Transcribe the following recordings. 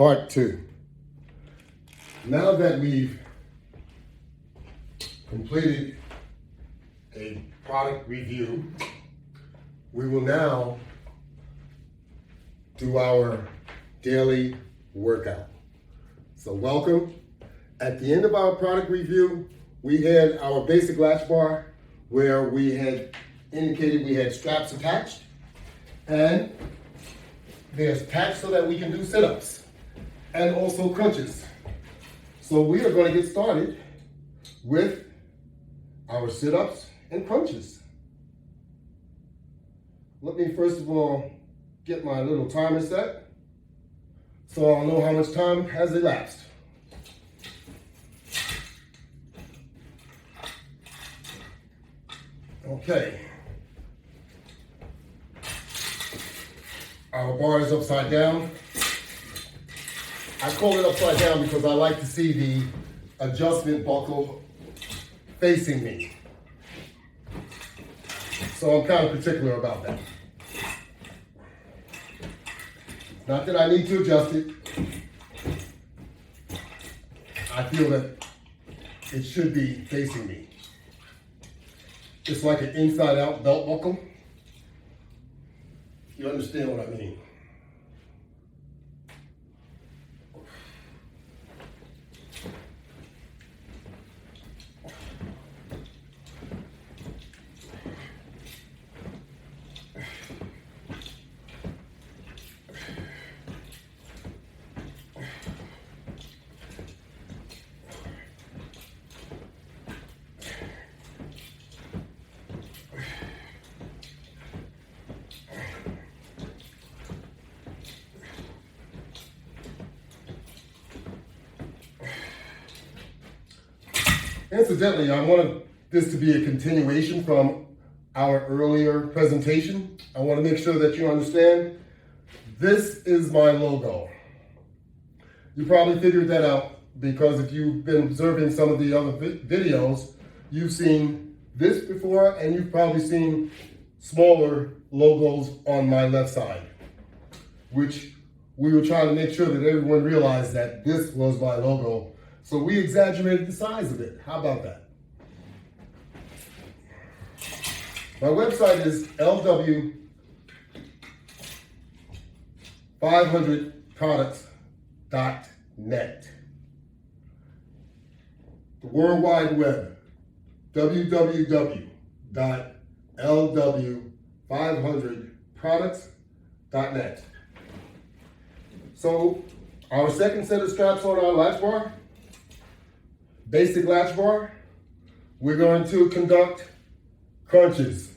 Part 2. Now that we've completed a product review, we will now do our daily workout. So welcome. At the end of our product review, we had our basic latch bar where we had indicated we had straps attached, and there's patch so that we can do sit-ups and also crunches. So we are going to get started with our sit-ups and crunches. Let me first of all get my little timer set so I'll know how much time has elapsed. Okay. Our bar is upside down. I call it upside down because I like to see the adjustment buckle facing me. So I'm kind of particular about that. Not that I need to adjust it. I feel that it should be facing me. It's like an inside out belt buckle. You understand what I mean? Incidentally, I wanted this to be a continuation from our earlier presentation. I want to make sure that you understand this is my logo. You probably figured that out because if you've been observing some of the other videos, you've seen this before and you've probably seen smaller logos on my left side, which we were trying to make sure that everyone realized that this was my logo. So we exaggerated the size of it. How about that? My website is lw500products.net. The World Wide Web, www.lw500products.net. So our second set of straps on our latch bar, basic latch bar, we're going to conduct crunches.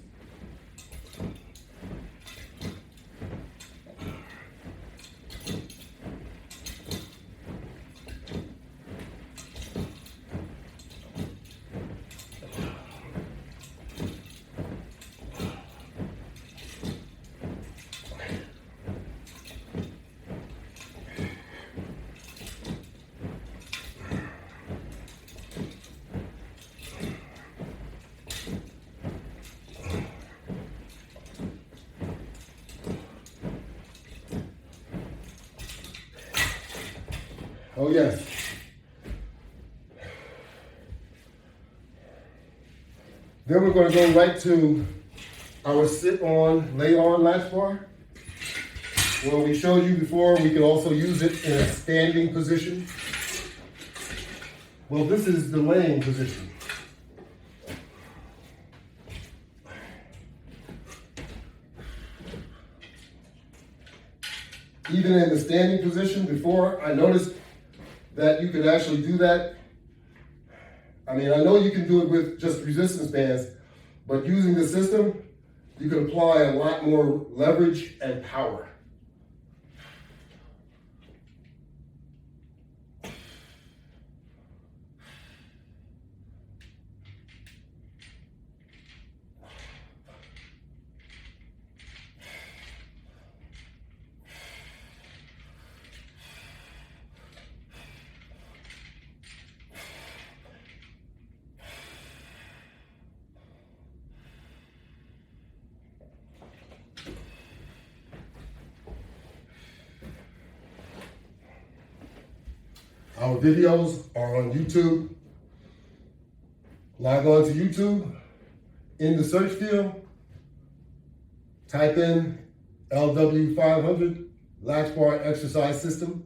Oh yes. Then we're going to go right to our sit-on, lay-on latch bar. Well, we showed you before, we can also use it in a standing position. Well, this is the laying position. Even in the standing position before, I noticed that you could actually do that. I mean, I know you can do it with just resistance bands, but using the system, you can apply a lot more leverage and power. Our videos are on YouTube. Log on to YouTube. In the search field, type in LW500 Latchbar exercise system.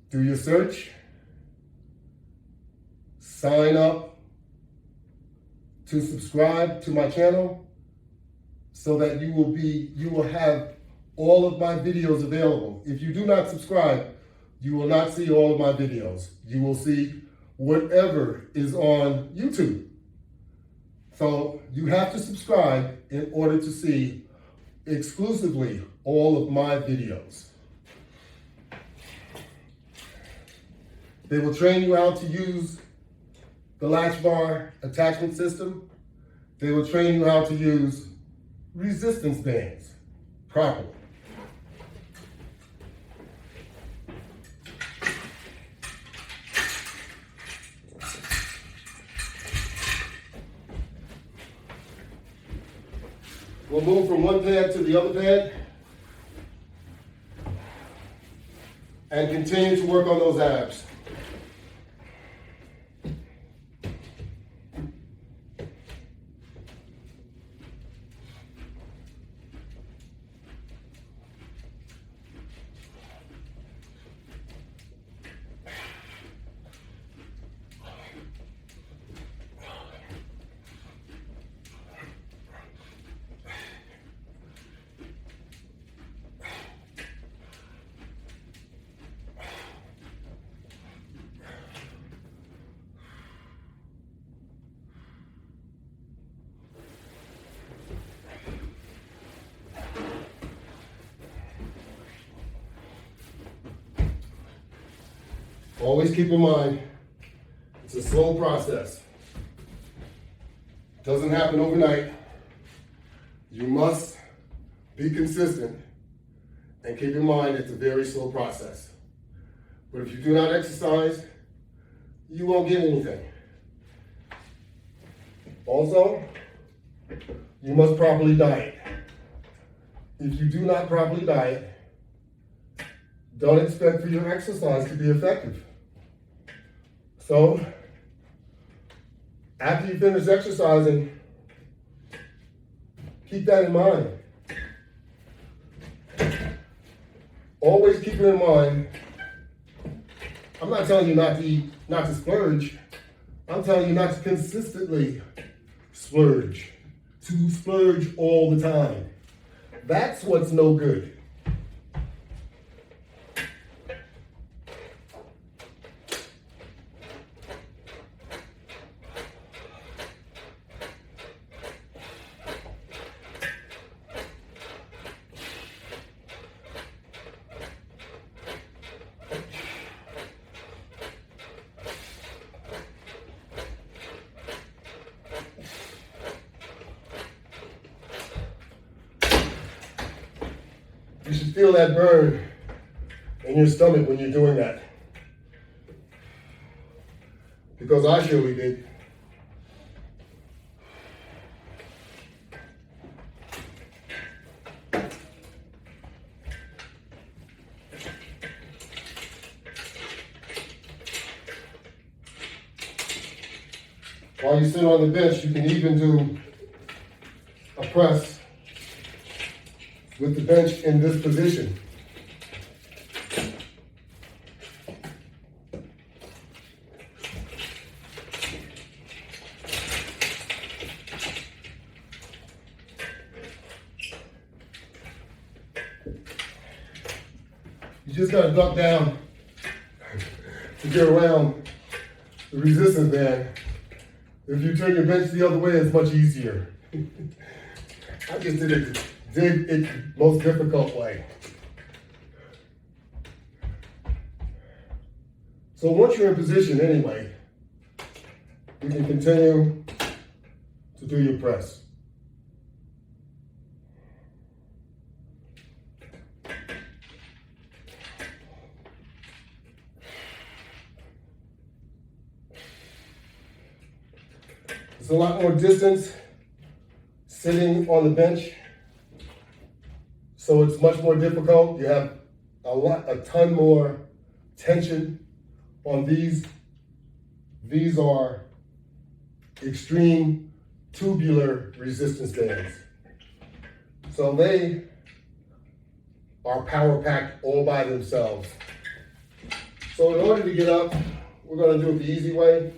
Do your search. Sign up to subscribe to my channel so that you will have all of my videos available. If you do not subscribe, you will not see all of my videos. You will see whatever is on YouTube. So you have to subscribe in order to see exclusively all of my videos. They will train you how to use the Latchbar attachment system. They will train you how to use resistance bands properly. We'll move from one pad to the other pad and continue to work on those abs. Always keep in mind, it's a slow process. It doesn't happen overnight. You must be consistent and keep in mind it's a very slow process. But if you do not exercise, you won't get anything. Also, you must properly diet. If you do not properly diet, don't expect for your exercise to be effective. So, after you finish exercising, keep that in mind. Always keep it in mind. I'm not telling you not to eat, not to splurge. I'm telling you not to consistently splurge. To splurge all the time. That's what's no good. You should feel that burn in your stomach when you're doing that. Because I surely did. While you sit on the bench, you can even do a press with the bench in this position. You just gotta duck down to get around the resistance band. If you turn your bench the other way, it's much easier. I just did it the most difficult way. So once you're in position anyway, you can continue to do your press. It's a lot more distance sitting on the bench, so it's much more difficult. You have a ton more tension on these. These are extreme tubular resistance bands. So they are power packed all by themselves. So in order to get up, we're going to do it the easy way.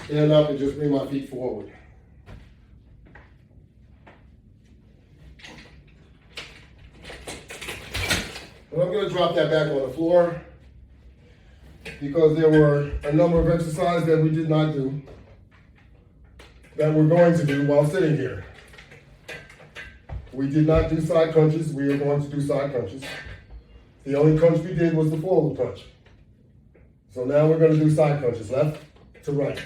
Stand up and just bring my feet forward. And I'm going to drop that back on the floor because there were a number of exercises that we did not do that we're going to do while sitting here. We did not do side crunches. We are going to do side crunches. The only crunch we did was the forward crunch. So now we're going to do side crunches, left to right.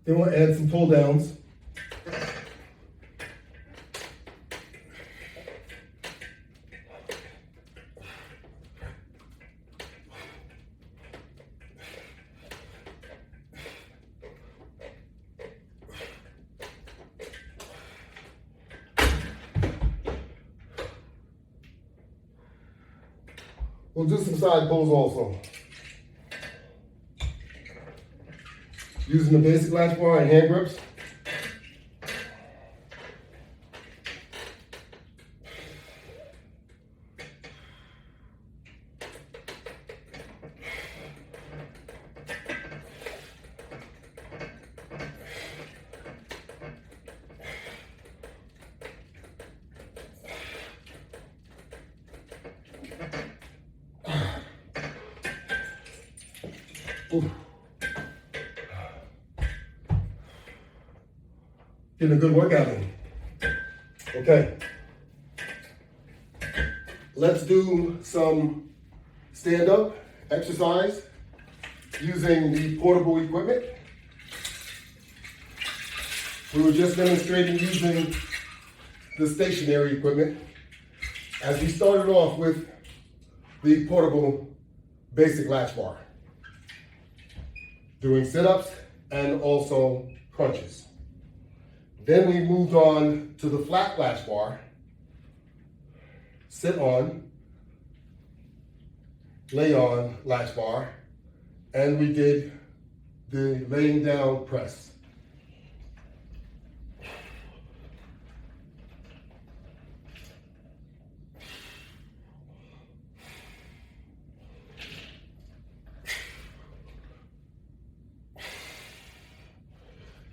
Then we'll add some pull downs. We'll do some side pulls also. Using the basic latch bar and hand grips. Ooh. Getting a good workout in. Okay. Let's do some stand-up exercise using the portable equipment. We were just demonstrating using the stationary equipment as we started off with the portable basic latch bar, doing sit-ups and also crunches. Then we moved on to the flat latch bar, sit on, lay on latch bar, and we did the laying down press.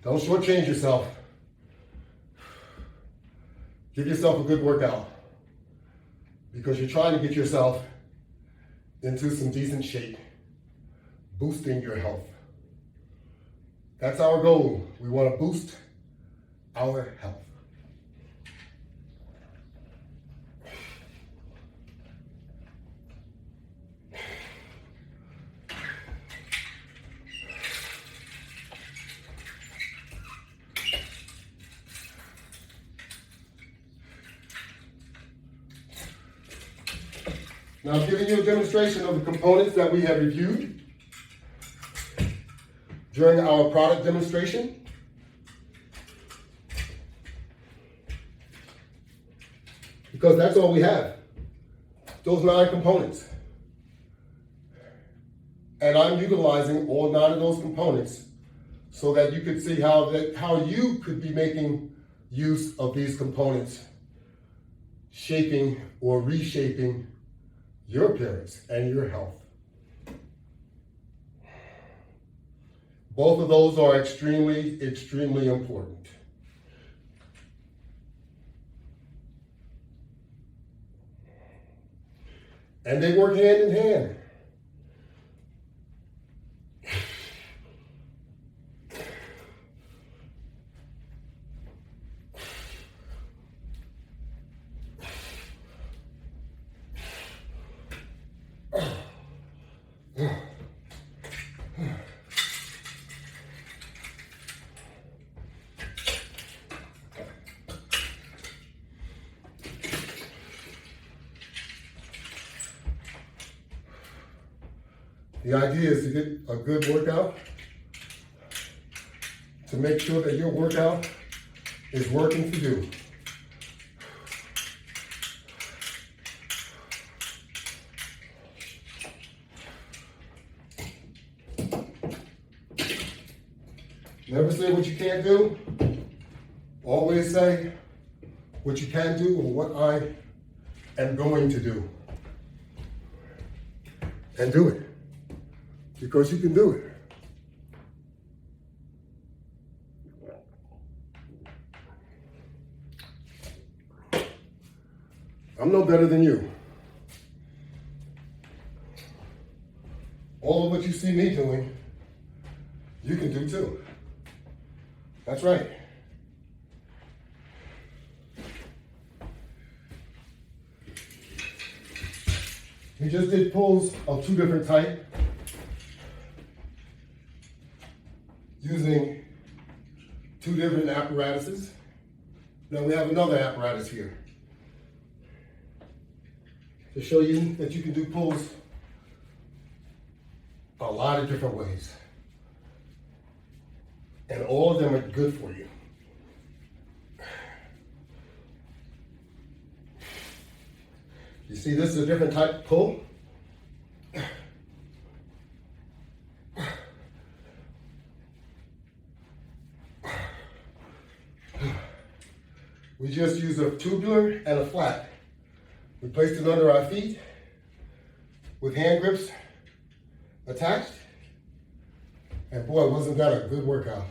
Don't shortchange yourself. Give yourself a good workout because you're trying to get yourself into some decent shape, boosting your health. That's our goal. We want to boost our health. Now I'm giving you a demonstration of the components that we have reviewed during our product demonstration. Because that's all we have, those 9 components. And I'm utilizing all 9 of those components so that you could see how you could be making use of these components, shaping or reshaping your appearance and your health. Both of those are extremely, extremely important. And they work hand in hand. The idea is to get a good workout, to make sure that your workout is working for you. Never say what you can't do. Always say what you can do or what I am going to do. And do it. Because you can do it. I'm no better than you. All of what you see me doing, you can do too. That's right. We just did pulls of 2 different types using 2 different apparatuses. Now we have another apparatus here to show you that you can do pulls a lot of different ways. And all of them are good for you. You see, this is a different type of pull. We just use a tubular and a flat. We placed it under our feet with hand grips attached. And boy, wasn't that a good workout.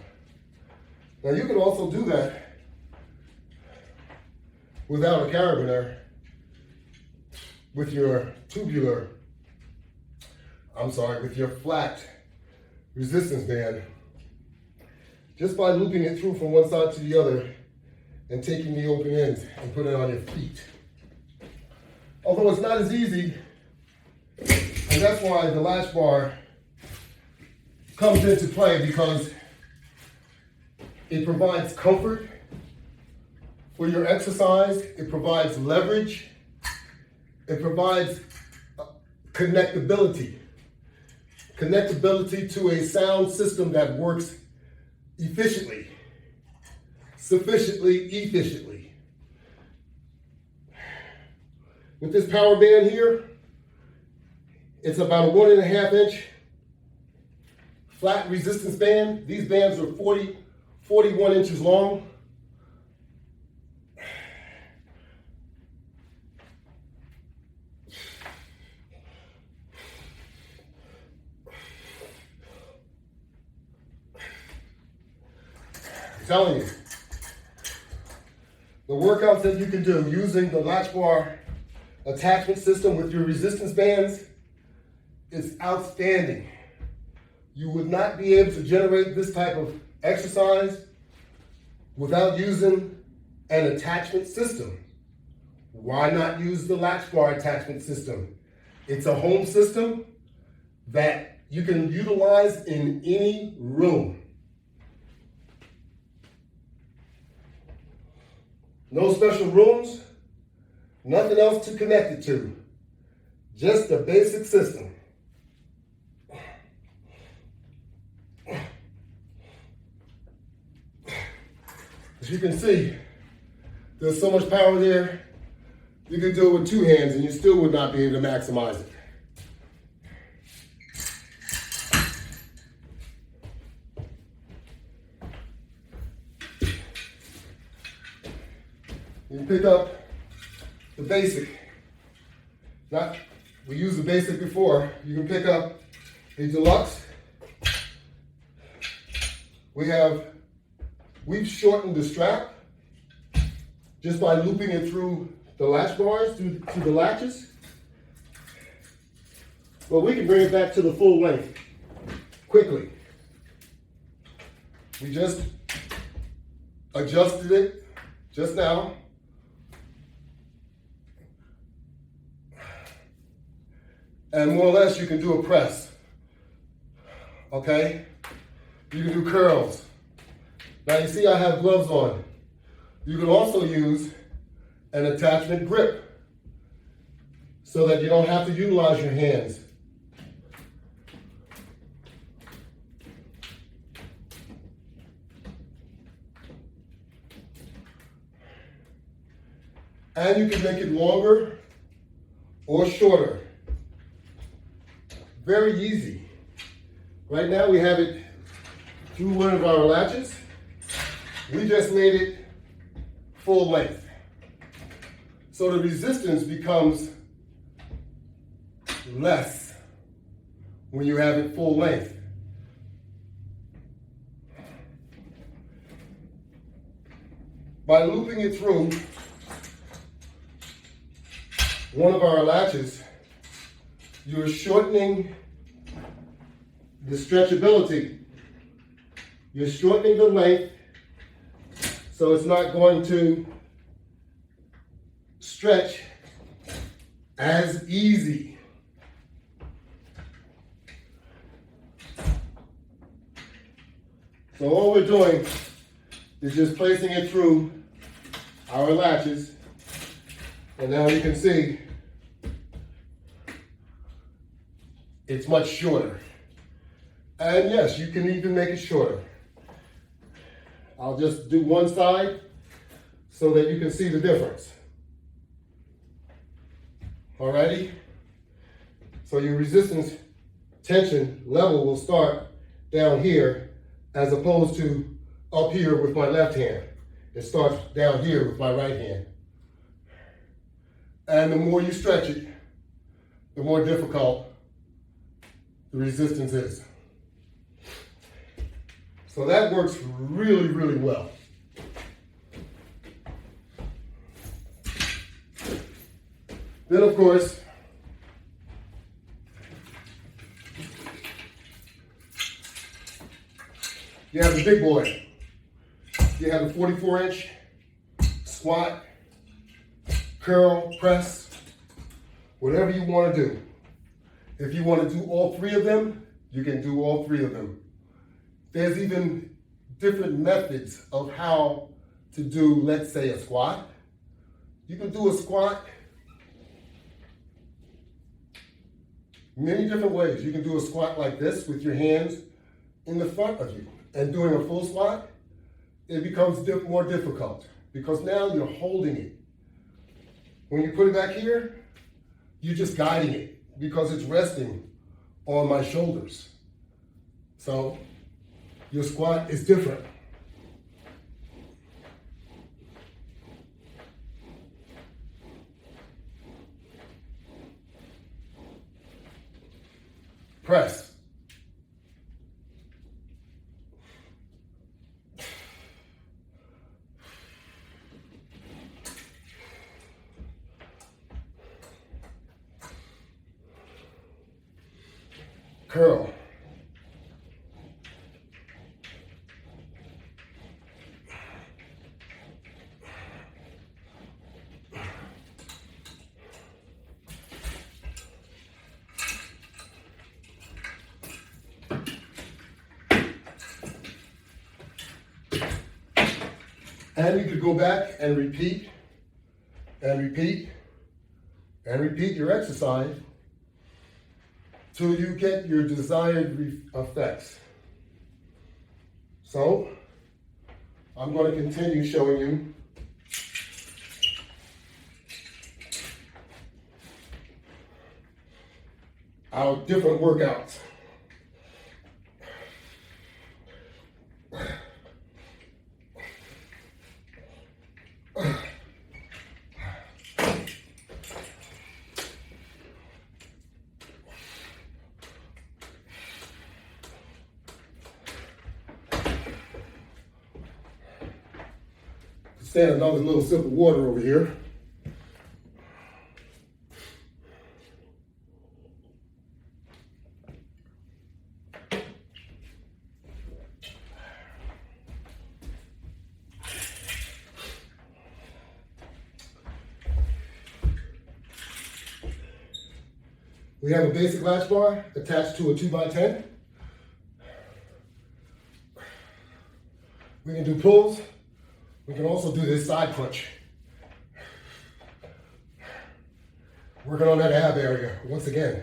Now you can also do that without a carabiner with your with your flat resistance band, just by looping it through from one side to the other and taking the open ends and putting it on your feet. Although it's not as easy, and that's why the latch bar comes into play, because it provides comfort for your exercise, it provides leverage, it provides connectability to a sound system that works efficiently, sufficiently efficiently. With this power band here, it's about a 1.5 inch flat resistance band. These bands are 41 inches long. I'm telling you, the workouts that you can do using the Latchbar attachment system with your resistance bands is outstanding. You would not be able to generate this type of exercise without using an attachment system. Why not use the Latchbar attachment system? It's a home system that you can utilize in any room. No special rooms, nothing else to connect it to. Just a basic system. As you can see, there's so much power there, you could do it with 2 hands and you still would not be able to maximize it. You can pick up the basic. We used the basic before. You can pick up a deluxe. We've shortened the strap just by looping it through the latch bars, through the latches. Well, we can bring it back to the full length quickly. We just adjusted it just now. And more or less, you can do a press, okay? You can do curls. Now you see I have gloves on. You can also use an attachment grip so that you don't have to utilize your hands. And you can make it longer or shorter. Very easy. Right now we have it through one of our latches. We just made it full length. So the resistance becomes less when you have it full length. By looping it through one of our latches, you're shortening the stretchability. You're shortening the length so it's not going to stretch as easy. So all we're doing is just placing it through our latches, and now you can see it's much shorter. And yes, you can even make it shorter. I'll just do one side so that you can see the difference. Alrighty? So your resistance tension level will start down here as opposed to up here with my left hand. It starts down here with my right hand. And the more you stretch it, the more difficult the resistance is. So that works really, really well. Then of course, you have the big boy. You have the 44-inch squat, curl, press, whatever you want to do. If you want to do all three of them, you can do all three of them. There's even different methods of how to do, let's say, a squat. You can do a squat many different ways. You can do a squat like this with your hands in the front of you. And doing a full squat, it becomes more difficult because now you're holding it. When you put it back here, you're just guiding it because it's resting on my shoulders. So your squat is different. Press. Curl. And you could go back and repeat and repeat and repeat your exercise till you get your desired effects. So, I'm going to continue showing you our different workouts. Stand another little sip of water over here. We have a basic latch bar attached to a 2x10. We can do pulls. We can also do this side crunch. Working on that ab area once again.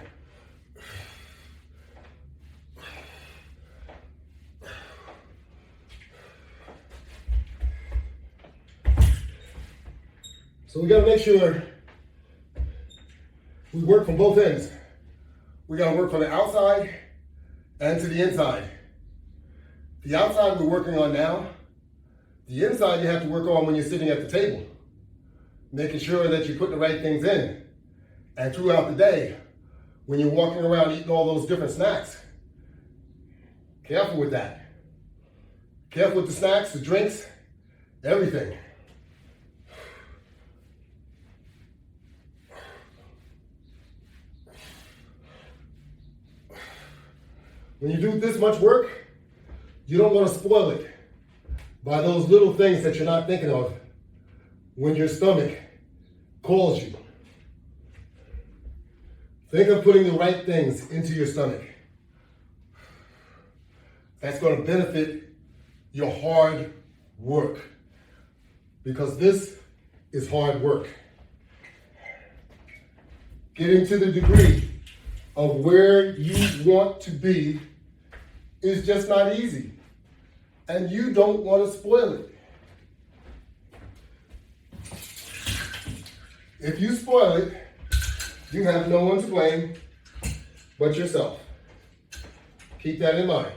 So we gotta make sure we work from both ends. We gotta work from the outside and to the inside. The outside we're working on now. The inside you have to work on when you're sitting at the table, making sure that you put the right things in. And throughout the day, when you're walking around eating all those different snacks, careful with that. Careful with the snacks, the drinks, everything. When you do this much work, you don't want to spoil it by those little things that you're not thinking of when your stomach calls you. Think of putting the right things into your stomach. That's going to benefit your hard work, because this is hard work. Getting to the degree of where you want to be is just not easy, and you don't want to spoil it. If you spoil it, you have no one to blame but yourself. Keep that in mind.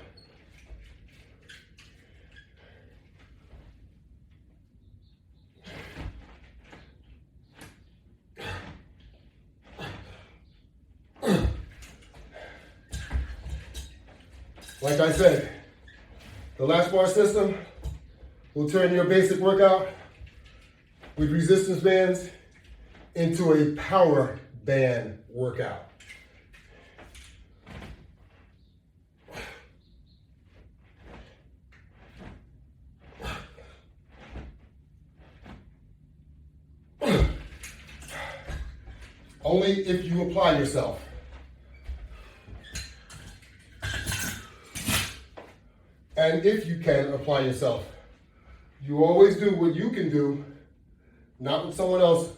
Like I said, the Latchbar system will turn your basic workout with resistance bands into a power band workout. Only if you apply yourself. And if you can apply yourself, you always do what you can do, not what someone else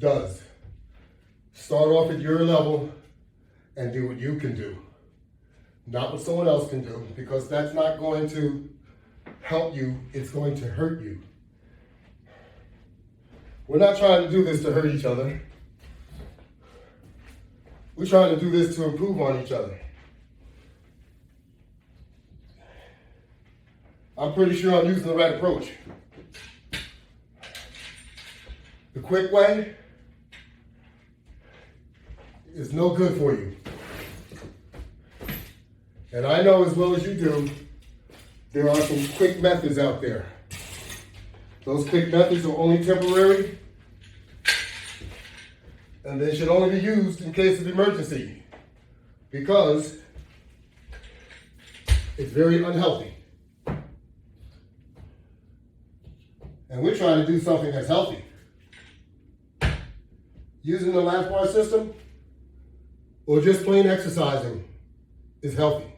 does. Start off at your level and do what you can do, not what someone else can do, because that's not going to help you, it's going to hurt you. We're not trying to do this to hurt each other. We're trying to do this to improve on each other. I'm pretty sure I'm using the right approach. The quick way is no good for you. And I know as well as you do, there are some quick methods out there. Those quick methods are only temporary, and they should only be used in case of emergency, because it's very unhealthy. And we're trying to do something that's healthy. Using the Latchbar system or just plain exercising is healthy.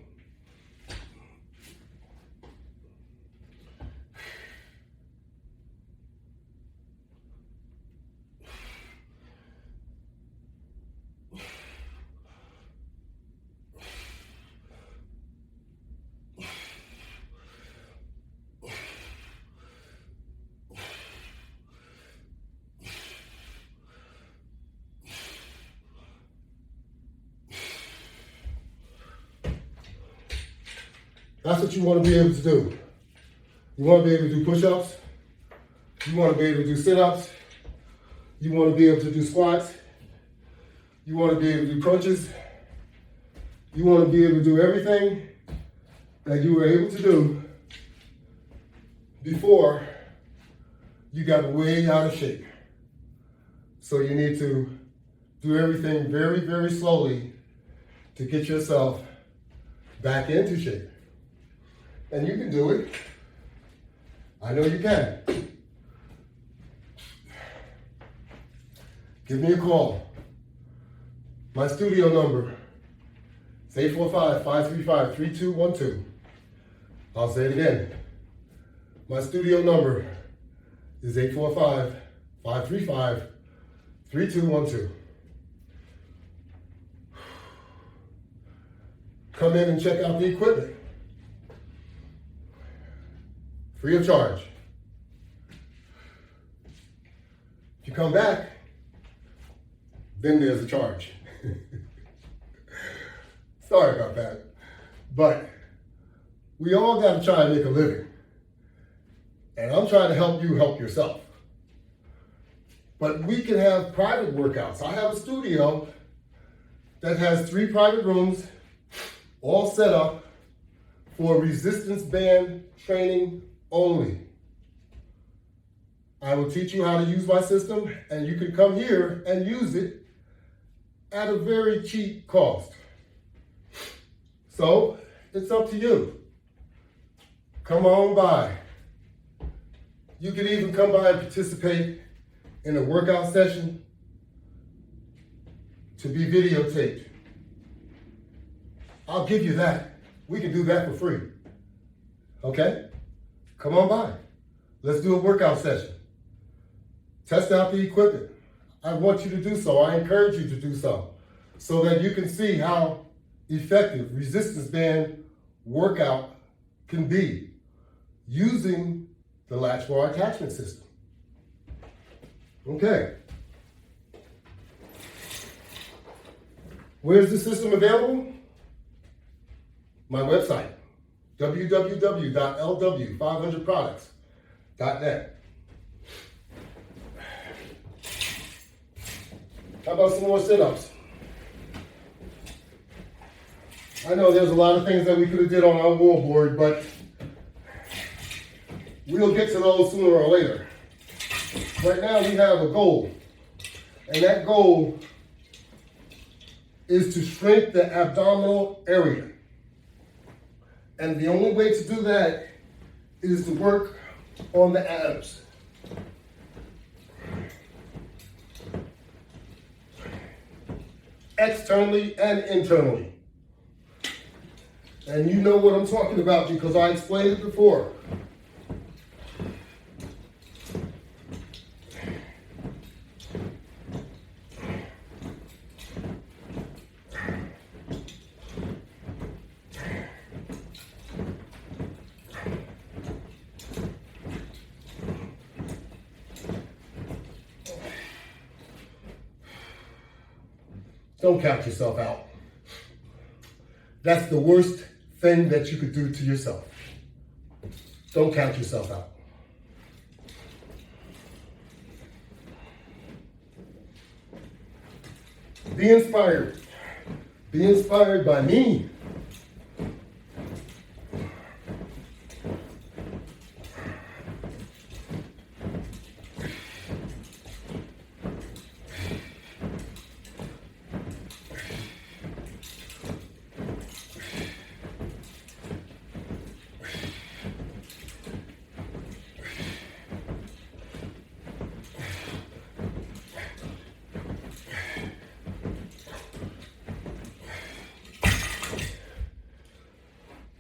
That's what you want to be able to do. You want to be able to do push-ups. You want to be able to do sit-ups. You want to be able to do squats. You want to be able to do crunches. You want to be able to do everything that you were able to do before you got way out of shape. So you need to do everything very, very slowly to get yourself back into shape. And you can do it. I know you can. Give me a call. My studio number is 845-535-3212. I'll say it again. My studio number is 845-535-3212. Come in and check out the equipment. Free of charge. If you you come back, then there's a charge. Sorry about that. But we all got to try and make a living. And I'm trying to help you help yourself. But we can have private workouts. I have a studio that has 3 private rooms, all set up for resistance band training only. I will teach you how to use my system, and you can come here and use it at a very cheap cost. So it's up to you. Come on by. You can even come by and participate in a workout session to be videotaped. I'll give you that. We can do that for free. Okay? Come on by. Let's do a workout session. Test out the equipment. I want you to do so. I encourage you to do so that you can see how effective resistance band workout can be using the Latchbar attachment system. Okay. Where's the system available? My website, www.lw500products.net. How about some more sit-ups? I know there's a lot of things that we could have did on our wall board, but we'll get to those sooner or later. Right now we have a goal, and that goal is to shrink the abdominal area. And the only way to do that is to work on the abs. Externally and internally. And you know what I'm talking about because I explained it before. Don't count yourself out. That's the worst thing that you could do to yourself. Don't count yourself out. Be inspired. Be inspired by me.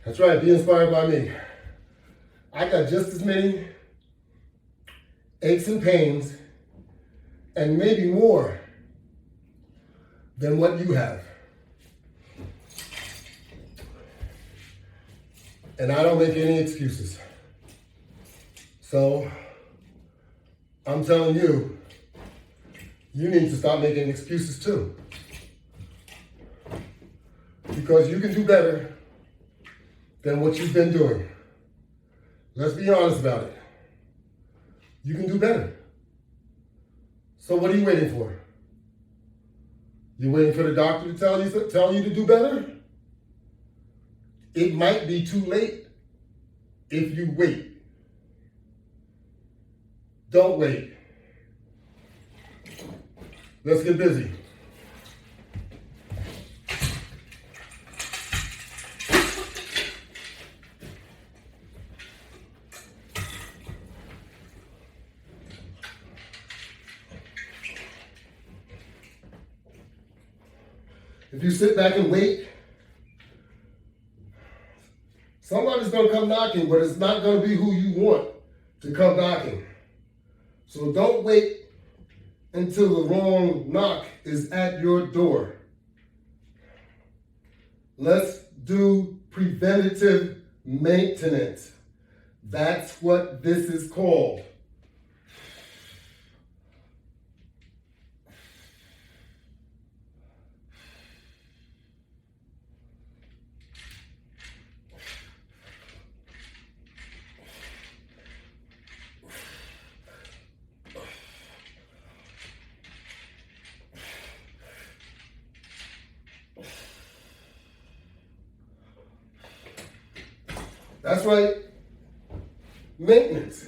That's right, be inspired by me. I got just as many aches and pains, and maybe more than what you have. And I don't make any excuses. So, I'm telling you, you need to stop making excuses too. Because you can do better than what you've been doing. Let's be honest about it. You can do better. So what are you waiting for? You waiting for the doctor to tell you to do better? It might be too late if you wait. Don't wait. Let's get busy. If you sit back and wait, somebody's going to come knocking, but it's not going to be who you want to come knocking. So don't wait until the wrong knock is at your door. Let's do preventative maintenance. That's what this is called. That's right. Maintenance.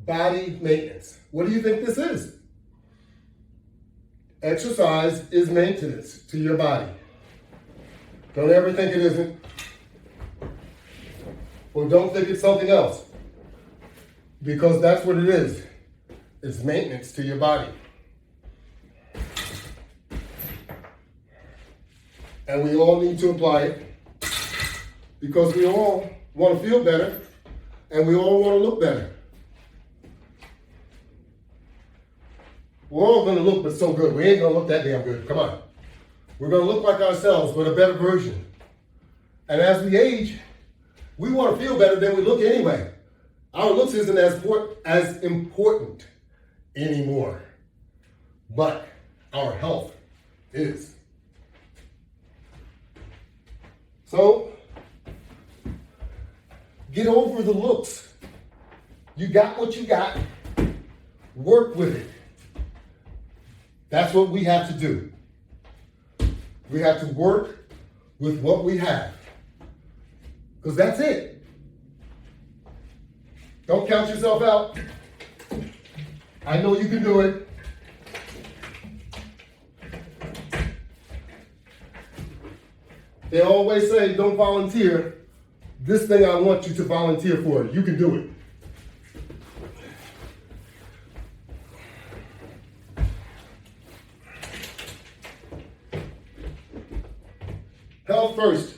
Body maintenance. What do you think this is? Exercise is maintenance to your body. Don't ever think it isn't. Or don't think it's something else. Because that's what it is. It's maintenance to your body. And we all need to apply it because we all want to feel better and we all want to look better. We're all going to look but so good. We ain't going to look that damn good. Come on. We're going to look like ourselves, but a better version. And as we age, we want to feel better than we look anyway. Our looks isn't as important anymore. But our health is. So, get over the looks. You got what you got. Work with it. That's what we have to do. We have to work with what we have. Because that's it. Don't count yourself out. I know you can do it. They always say, don't volunteer. This thing I want you to volunteer for. You can do it. Health first.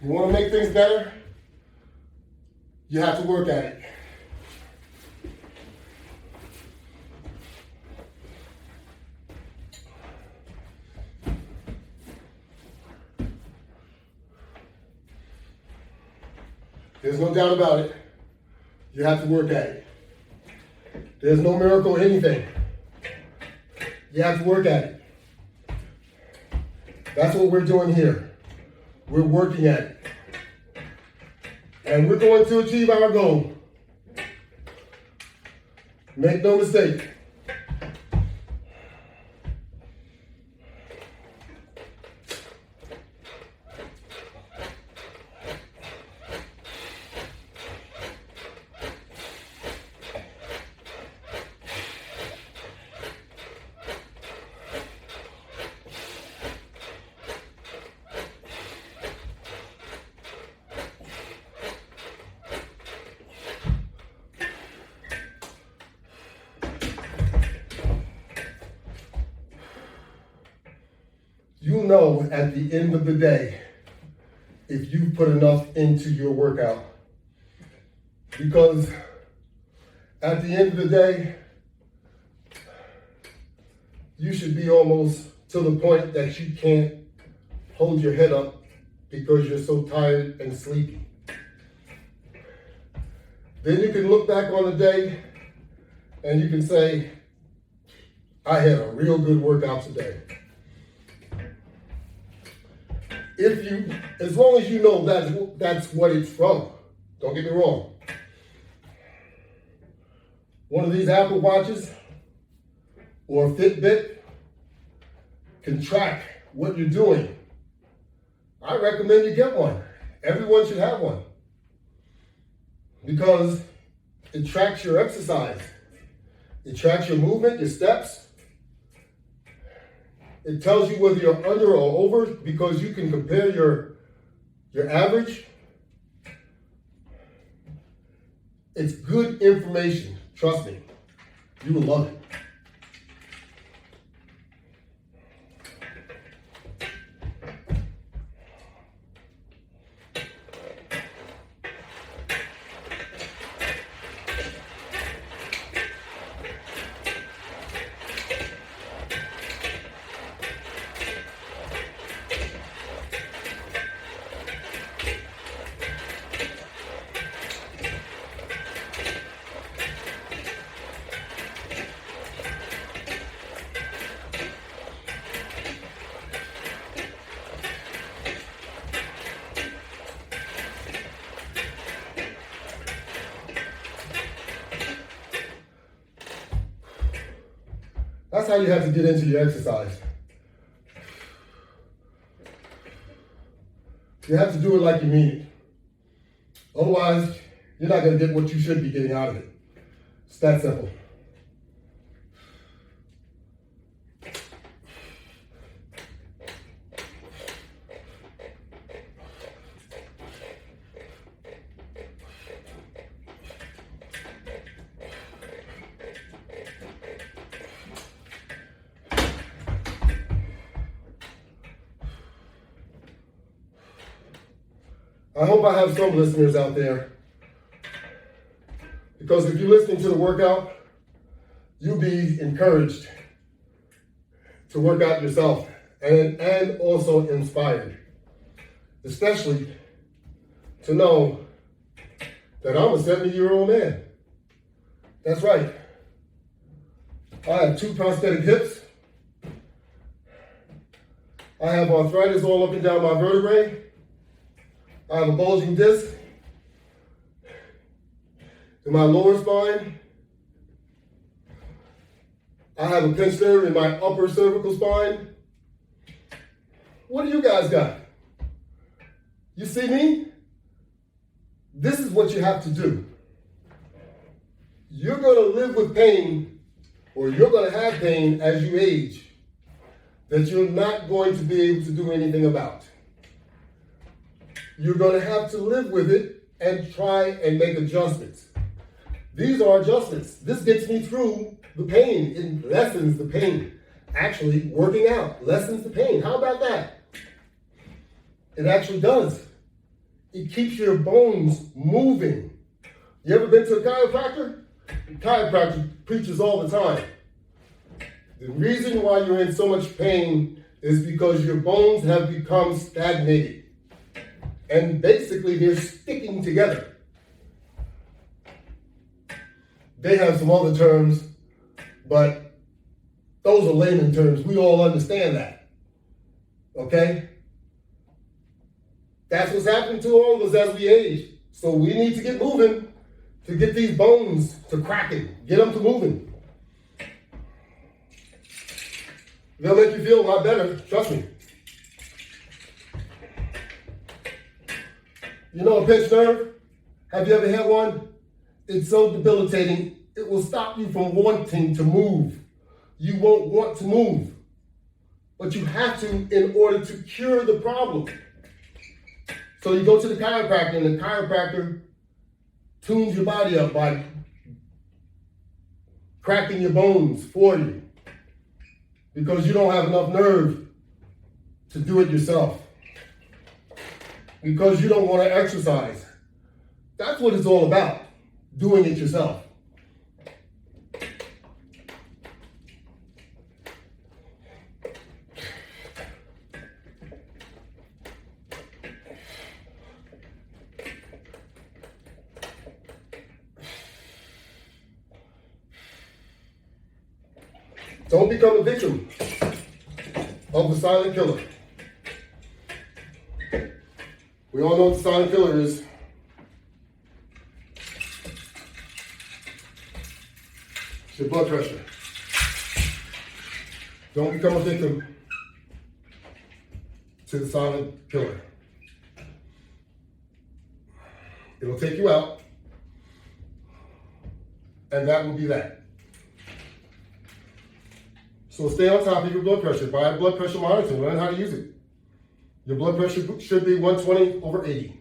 You want to make things better? You have to work at it. There's no doubt about it. You have to work at it. There's no miracle in anything. You have to work at it. That's what we're doing here. We're working at it. And we're going to achieve our goal. Make no mistake. You'll know at the end of the day if you put enough into your workout. Because at the end of the day, you should be almost to the point that you can't hold your head up because you're so tired and sleepy. Then you can look back on the day and you can say, I had a real good workout today. As long as you know that's what it's from. Don't get me wrong. One of these Apple Watches or Fitbit can track what you're doing. I recommend you get one. Everyone should have one. Because it tracks your exercise. It tracks your movement, your steps. It tells you whether you're under or over because you can compare your average. It's good information. Trust me. You will love it. That's how you have to get into your exercise. You have to do it like you mean it. Otherwise, you're not going to get what you should be getting out of it. It's that simple. I hope I have some listeners out there, because if you're listening to the workout, you'll be encouraged to work out yourself and also inspired, especially to know that I'm a 70-year-old man. That's right. I have 2 prosthetic hips. I have arthritis all up and down my vertebrae. I have a bulging disc in my lower spine. I have a pinched nerve in my upper cervical spine. What do you guys got? You see me? This is what you have to do. You're going to live with pain, or you're going to have pain as you age, that you're not going to be able to do anything about. You're going to have to live with it and try and make adjustments. These are adjustments. This gets me through the pain. It lessens the pain. Actually, working out lessens the pain. How about that? It actually does. It keeps your bones moving. You ever been to a chiropractor? The chiropractor preaches all the time. The reason why you're in so much pain is because your bones have become stagnated. And basically, they're sticking together. They have some other terms, but those are layman terms. We all understand that. Okay? That's what's happening to all of us as we age. So we need to get moving to get these bones to cracking. Get them to moving. They'll make you feel a lot better. Trust me. You know a pinched nerve? Have you ever had one? It's so debilitating, it will stop you from wanting to move. You won't want to move. But you have to in order to cure the problem. So you go to the chiropractor, and the chiropractor tunes your body up by cracking your bones for you, because you don't have enough nerve to do it yourself. Because you don't want to exercise. That's what it's all about, doing it yourself. Don't become a victim of the silent killer. We all know what the silent killer is. It's your blood pressure. Don't become a victim to the silent killer. It'll take you out, and that will be that. So stay on top of your blood pressure. Buy a blood pressure monitor. Learn how to use it. Your blood pressure should be 120/80.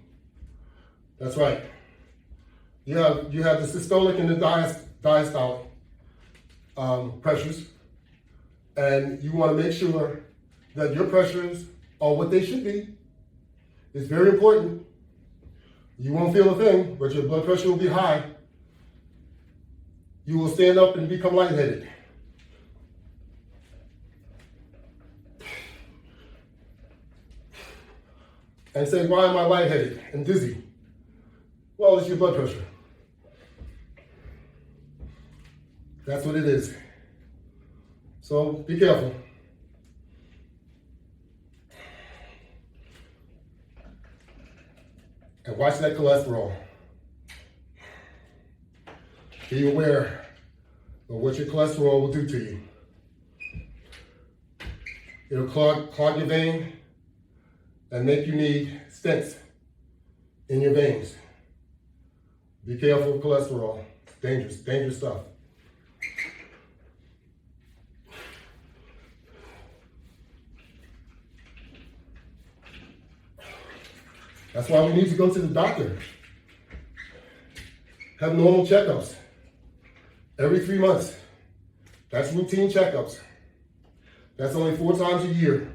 That's right. You have the systolic and the diastolic pressures, and you want to make sure that your pressures are what they should be. It's very important. You won't feel a thing, but your blood pressure will be high. You will stand up and become lightheaded. And say, why am I lightheaded and dizzy? Well, it's your blood pressure. That's what it is. So be careful. And watch that cholesterol. Be aware of what your cholesterol will do to you. It'll clog your vein and make you need stents in your veins. Be careful with cholesterol. It's dangerous stuff. That's why we need to go to the doctor. Have normal checkups every 3 months. That's routine checkups. That's only 4 times a year.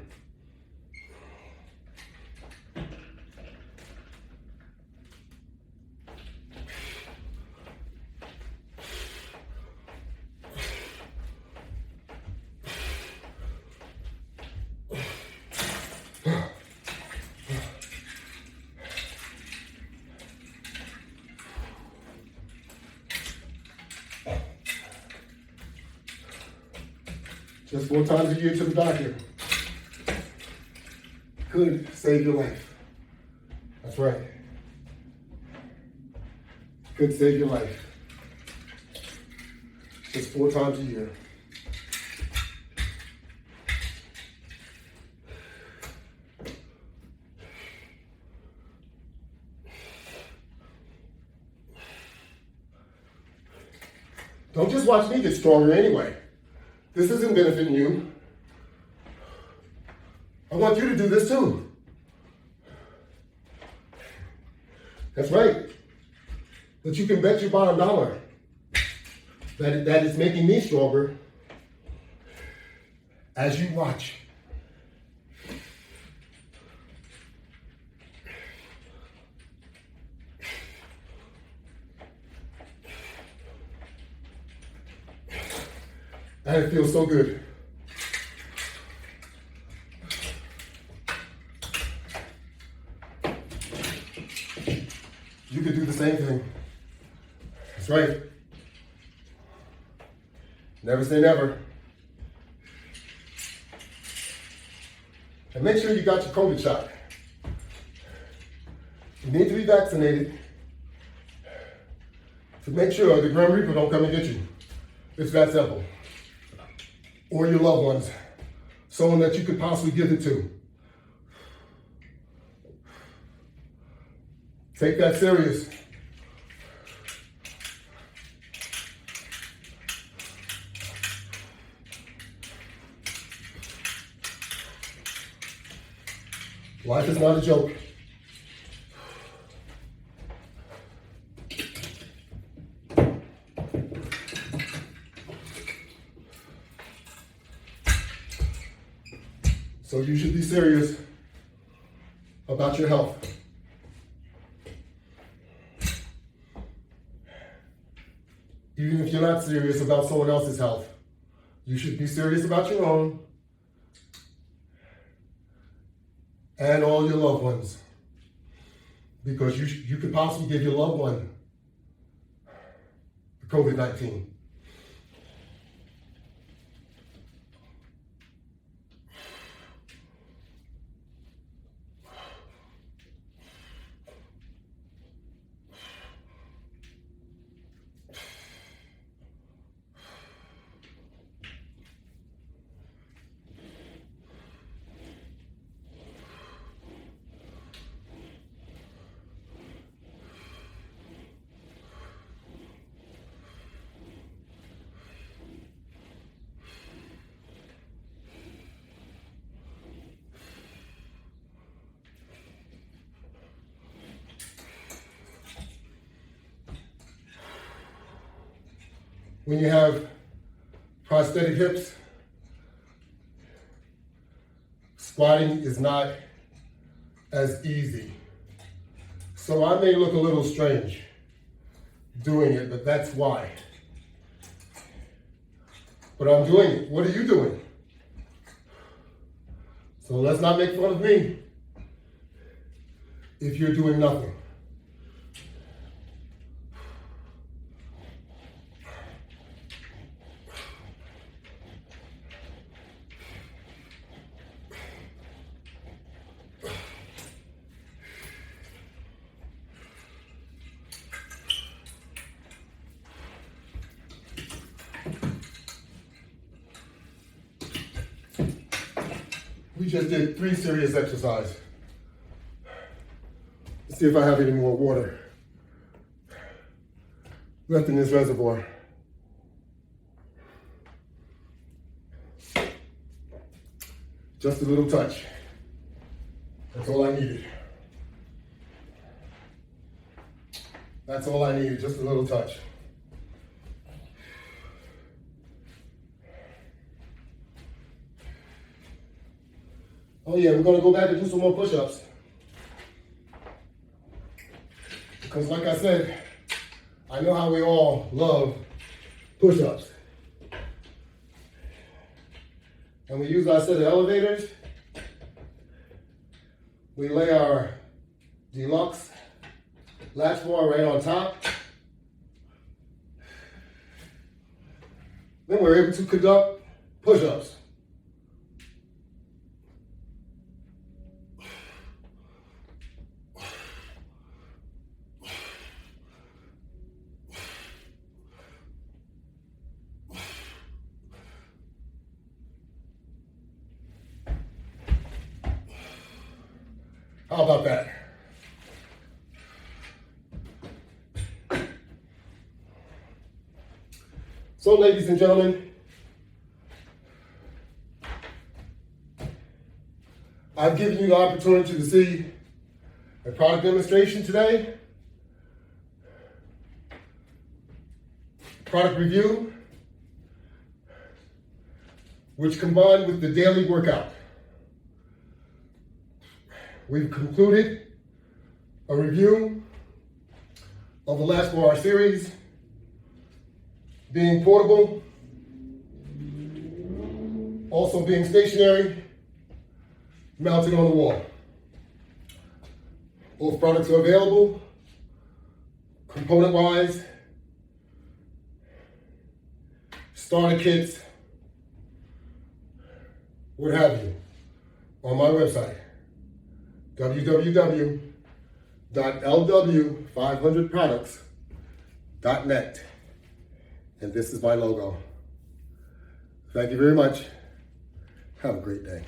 Just 4 times a year to the doctor could save your life. That's right. Could save your life. Just 4 times a year. Don't just watch me get stronger anyway. This isn't benefiting you. I want you to do this too. That's right. But you can bet your bottom dollar that it's making me stronger as you watch. And it feels so good. You could do the same thing. That's right. Never say never. And make sure you got your COVID shot. You need to be vaccinated to make sure the Grim Reaper don't come and get you. It's that simple. Or your loved ones, someone that you could possibly give it to. Take that serious. Life is not a joke. So you should be serious about your health. Even if you're not serious about someone else's health, you should be serious about your own and all your loved ones. Because you could possibly give your loved one COVID-19. When you have prosthetic hips, squatting is not as easy. So I may look a little strange doing it, but that's why. But I'm doing it. What are you doing? So let's not make fun of me if you're doing nothing. We just did 3 serious exercises. Let's see if I have any more water left in this reservoir. Just a little touch. That's all I needed. That's all I needed, just a little touch. Oh yeah, we're gonna go back and do some more push-ups. Because like I said, I know how we all love push-ups. And we use our set of elevators. We lay our deluxe Latchbar right on top. Then we're able to conduct push-ups. How about that? So, ladies and gentlemen, I've given you the opportunity to see a product demonstration today, product review, which combined with the daily workout. We've concluded a review of the Latchbar series, being portable, also being stationary, mounted on the wall. Both products are available, component-wise, starter kits, what have you, on my website, www.lw500products.net. And this is my logo. Thank you very much. Have a great day.